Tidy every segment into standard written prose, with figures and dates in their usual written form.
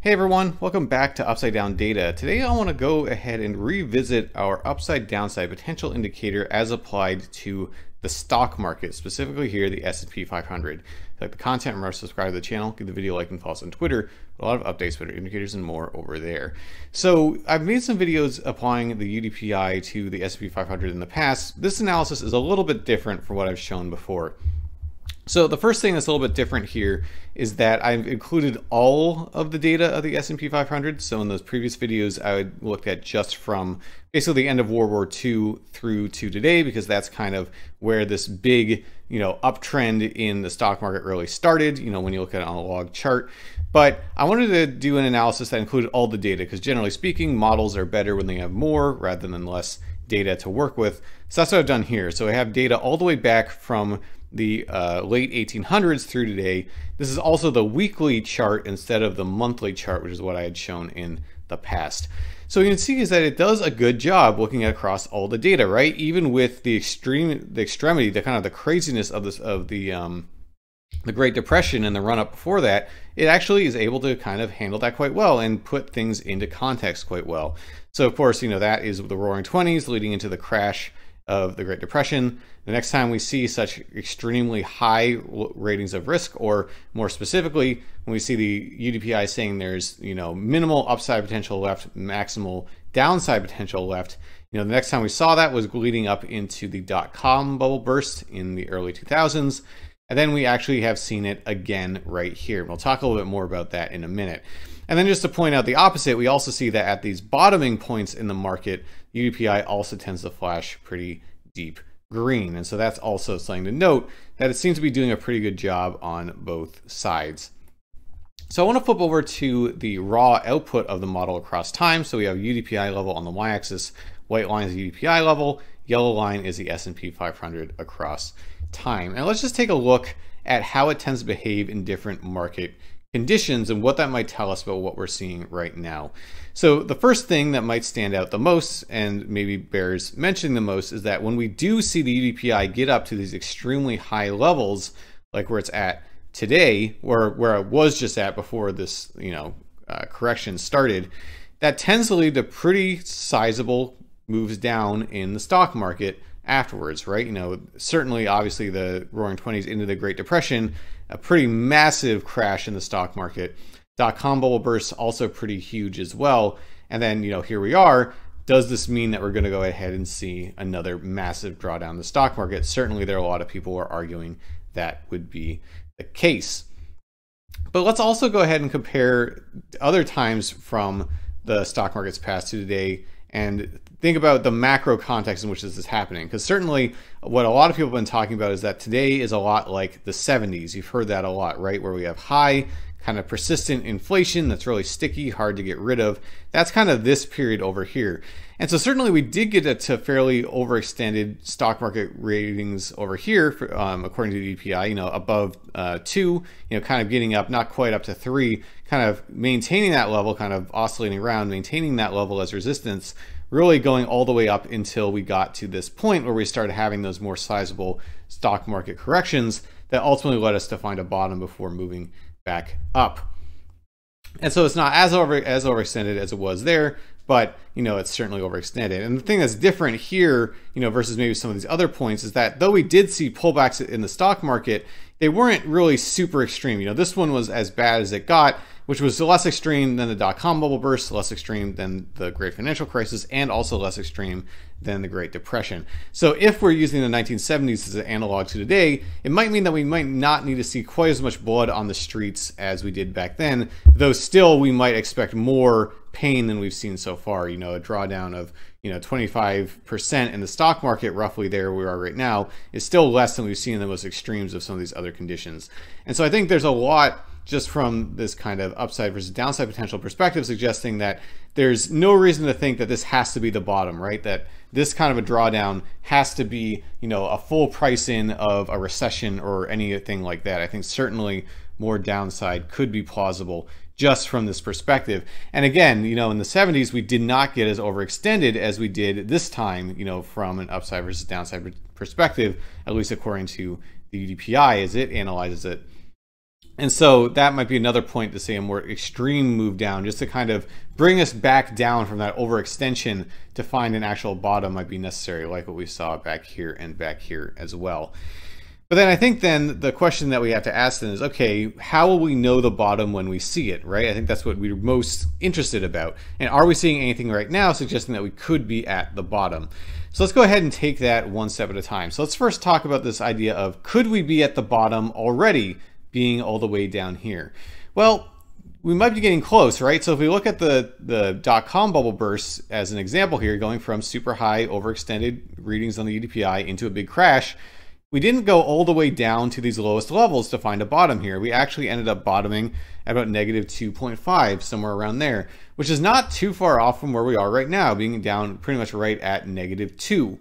Hey everyone, welcome back to Upside Down Data. Today I want to go ahead and revisit our upside downside potential indicator as applied to the stock market, specifically here the S&P 500. If you like the content, remember to subscribe to the channel, give the video a like and follow us on Twitter. A lot of updates, better indicators and more over there. So I've made some videos applying the UDPI to the S&P 500 in the past. This analysis is a little bit different from what I've shown before. So the first thing that's a little bit different here is that I've included all of the data of the S&P 500. So in those previous videos, I would look at just from basically the end of World War II through to today, because that's kind of where this big, uptrend in the stock market really started, when you look at it on a log chart. But I wanted to do an analysis that included all the data, because generally speaking, models are better when they have more rather than less data to work with. So that's what I've done here. So I have data all the way back from the late 1800s through today. This is also the weekly chart instead of the monthly chart, which is what I had shown in the past. So you can see is that it does a good job looking across all the data, right? Even with the extremity, the kind of the craziness of this the Great Depression and the run-up before that, it actually is able to kind of handle that quite well and put things into context quite well. So of course, that is the Roaring '20s leading into the crash of the Great Depression. The next time we see such extremely high ratings of risk, or more specifically, when we see the UDPI saying there's minimal upside potential left, maximal downside potential left, the next time we saw that was leading up into the dot-com bubble burst in the early 2000s. And then we actually have seen it again right here. We'll talk a little bit more about that in a minute. And then just to point out the opposite, we also see that at these bottoming points in the market, UDPI also tends to flash pretty deep green. And so that's also something to note, that it seems to be doing a pretty good job on both sides. So I want to flip over to the raw output of the model across time. So we have UDPI level on the y-axis, white line is the UDPI level, yellow line is the S&P 500 across time. And let's just take a look at how it tends to behave in different market conditions and what that might tell us about what we're seeing right now. So the first thing that might stand out the most, and maybe bears mentioning the most, is that when we do see the UDPI get up to these extremely high levels, like where it's at today, or where it was just at before this correction started, that tends to lead to pretty sizable moves down in the stock market afterwards, right? Certainly, obviously, the Roaring '20s into the Great Depression, a pretty massive crash in the stock market. Dot-com bubble burst, also pretty huge as well. And then, here we are. Does this mean that we're going to go ahead and see another massive drawdown in the stock market? Certainly, there are a lot of people who are arguing that would be the case. But let's also go ahead and compare other times from the stock market's past to today and think about the macro context in which this is happening. Because certainly what a lot of people have been talking about is that today is a lot like the 70s. You've heard that a lot, right? Where we have high, kind of persistent inflation that's really sticky, hard to get rid of. That's kind of this period over here. And so certainly we did get to fairly overextended stock market ratings over here, according to the UDPI, above 2, kind of getting up, not quite up to 3, kind of maintaining that level, kind of oscillating around, maintaining that level as resistance, really going all the way up until we got to this point where we started having those more sizable stock market corrections that ultimately led us to find a bottom before moving back up. And so it's not as overextended as it was there, but it's certainly overextended. And the thing that's different here, versus maybe some of these other points, is that though we did see pullbacks in the stock market, they weren't really super extreme. This one was as bad as it got, which was less extreme than the dot-com bubble burst, less extreme than the Great Financial Crisis, and also less extreme than the Great Depression. So if we're using the 1970s as an analog to today, it might mean that we might not need to see quite as much blood on the streets as we did back then, though still we might expect more pain than we've seen so far. A drawdown of 25% in the stock market, roughly there we are right now, is still less than we've seen in the most extremes of some of these other conditions. And so I think there's a lot just from this kind of upside versus downside potential perspective, suggesting that there's no reason to think that this has to be the bottom, right? That this kind of a drawdown has to be, a full price in of a recession or anything like that. I think certainly more downside could be plausible just from this perspective. And again, in the 70s, we did not get as overextended as we did this time, from an upside versus downside perspective, at least according to the UDPI as it analyzes it. And so that might be another point to say a more extreme move down, just to kind of bring us back down from that overextension to find an actual bottom might be necessary, like what we saw back here and back here as well. But then I think then the question that we have to ask then is, okay, how will we know the bottom when we see it, right? I think that's what we're most interested about. And are we seeing anything right now suggesting that we could be at the bottom? So let's go ahead and take that one step at a time. So let's first talk about this idea of, could we be at the bottom already, being all the way down here? Well, we might be getting close, right? So if we look at the dot-com bubble burst as an example here, going from super high overextended readings on the UDPI into a big crash, we didn't go all the way down to these lowest levels to find a bottom here. We actually ended up bottoming at about negative 2.5, somewhere around there, which is not too far off from where we are right now, being down pretty much right at negative 2.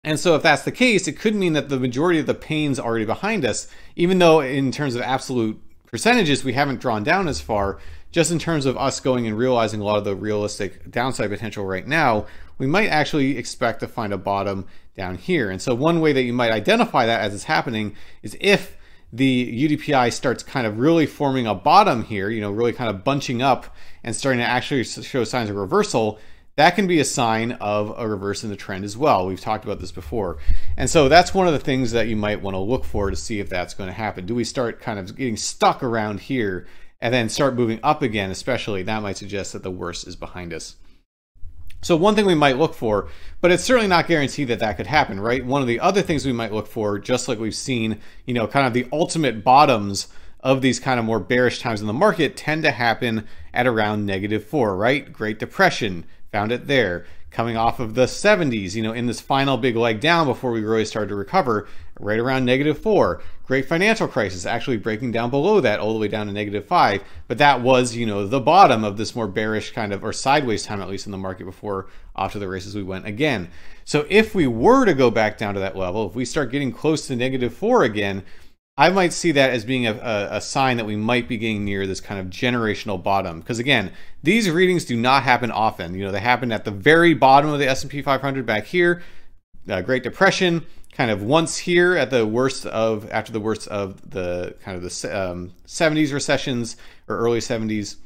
And so if that's the case, it could mean that the majority of the pain's already behind us, even though in terms of absolute percentages, we haven't drawn down as far. Just in terms of us going and realizing a lot of the realistic downside potential right now, we might actually expect to find a bottom down here. And so one way that you might identify that as it's happening is if the UDPI starts kind of really forming a bottom here, really kind of bunching up and starting to actually show signs of reversal, that can be a sign of a reverse in the trend as well. We've talked about this before. And so that's one of the things that you might want to look for to see if that's going to happen. Do we start kind of getting stuck around here and then start moving up again? Especially, that might suggest that the worst is behind us. So one thing we might look for, but it's certainly not guaranteed that that could happen, right? One of the other things we might look for, just like we've seen, kind of the ultimate bottoms of these kind of more bearish times in the market tend to happen at around -4, right? Great Depression, found it there. Coming off of the 70s, in this final big leg down before we really started to recover, right around -4. Great Financial Crisis, actually breaking down below that all the way down to -5. But that was, the bottom of this more bearish kind of, or sideways time at least in the market before off to the races we went again. So if we were to go back down to that level, if we start getting close to -4 again, I might see that as being a sign that we might be getting near this kind of generational bottom. Because again, these readings do not happen often. They happen at the very bottom of the S&P 500 back here, Great Depression, kind of once here at the worst of, after the worst of the kind of the 70s recessions or early 70s.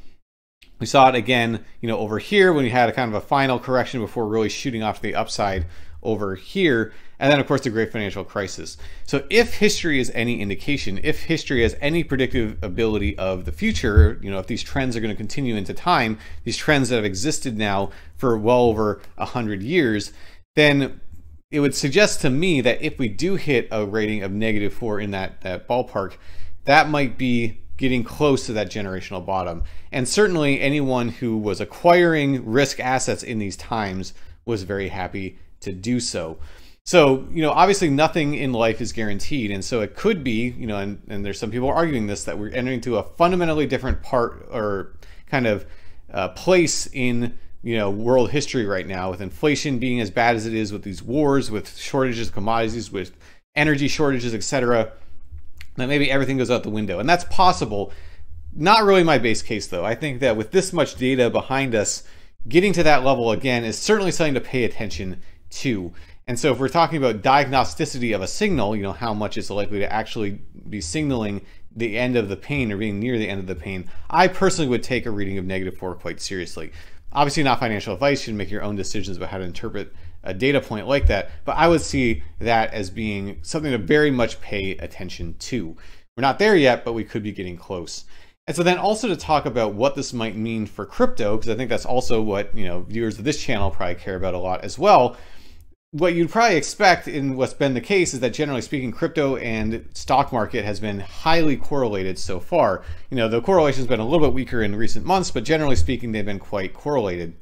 We saw it again, over here when we had a kind of a final correction before really shooting off to the upside over here. And then, of course, the Great Financial Crisis. So if history is any indication, if history has any predictive ability of the future, if these trends are going to continue into time, these trends that have existed now for well over 100 years, then it would suggest to me that if we do hit a rating of -4 in that ballpark, that might be getting close to that generational bottom. And certainly anyone who was acquiring risk assets in these times was very happy to do so. So, obviously nothing in life is guaranteed. And so it could be, and there's some people arguing this, that we're entering into a fundamentally different part or kind of place in, world history right now, with inflation being as bad as it is, with these wars, with shortages of commodities, with energy shortages, etc., that maybe everything goes out the window. And that's possible. Not really my base case, though. I think that with this much data behind us, getting to that level again is certainly something to pay attention to. And so if we're talking about diagnosticity of a signal, how much it's likely to actually be signaling the end of the pain or being near the end of the pain, I personally would take a reading of -4 quite seriously. Obviously not financial advice, you should make your own decisions about how to interpret a data point like that, but I would see that as being something to very much pay attention to. We're not there yet, but we could be getting close. And so then also to talk about what this might mean for crypto, because I think that's also what viewers of this channel probably care about a lot as well. What you'd probably expect in what's been the case is that generally speaking, crypto and stock market has been highly correlated so far. The correlation's been a little bit weaker in recent months, but generally speaking, they've been quite correlated.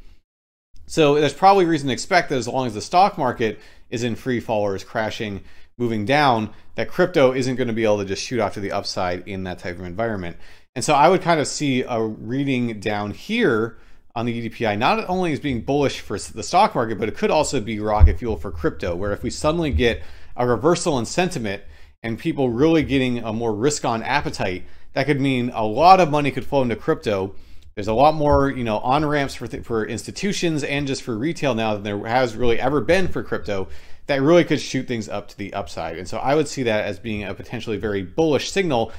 So there's probably reason to expect that as long as the stock market is in free fall or is crashing, moving down, that crypto isn't going to be able to just shoot off to the upside in that type of environment. And so I would kind of see a reading down here on the UDPI not only as being bullish for the stock market, but it could also be rocket fuel for crypto, where if we suddenly get a reversal in sentiment and people really getting a more risk-on appetite, that could mean a lot of money could flow into crypto. There's a lot more, on-ramps for institutions and just for retail now than there has really ever been for crypto, that really could shoot things up to the upside. And so I would see that as being a potentially very bullish signal.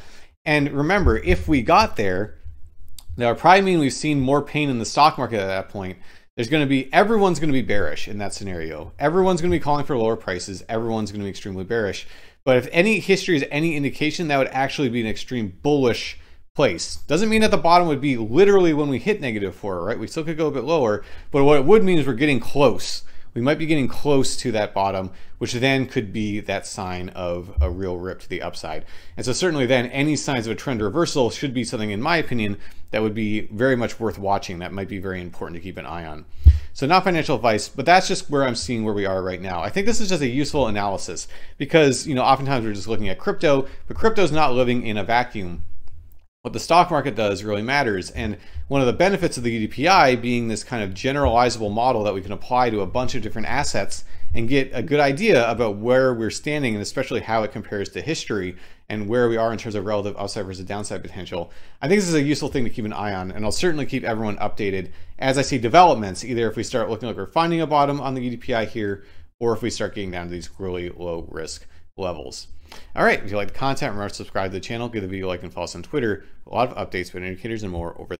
And remember, if we got there, that would probably mean we've seen more pain in the stock market at that point. Everyone's going to be bearish in that scenario. Everyone's going to be calling for lower prices. Everyone's going to be extremely bearish. But if any history is any indication, that would actually be an extreme bullish place. Doesn't mean that the bottom would be literally when we hit -4, right? We still could go a bit lower, but what it would mean is we're getting close. We might be getting close to that bottom, which then could be that sign of a real rip to the upside. And so certainly then any signs of a trend reversal should be something, in my opinion, that would be very much worth watching. That might be very important to keep an eye on. So not financial advice, but that's just where I'm seeing where we are right now. I think this is just a useful analysis because, oftentimes we're just looking at crypto, but crypto is not living in a vacuum. What the stock market does really matters. And one of the benefits of the UDPI being this kind of generalizable model that we can apply to a bunch of different assets and get a good idea about where we're standing and especially how it compares to history and where we are in terms of relative upside versus downside potential. I think this is a useful thing to keep an eye on, and I'll certainly keep everyone updated as I see developments, either if we start looking like we're finding a bottom on the UDPI here, or if we start getting down to these really low risk levels. All right, if you like the content, remember to subscribe to the channel, give the video a like, and follow us on Twitter. A lot of updates, but indicators and more over there.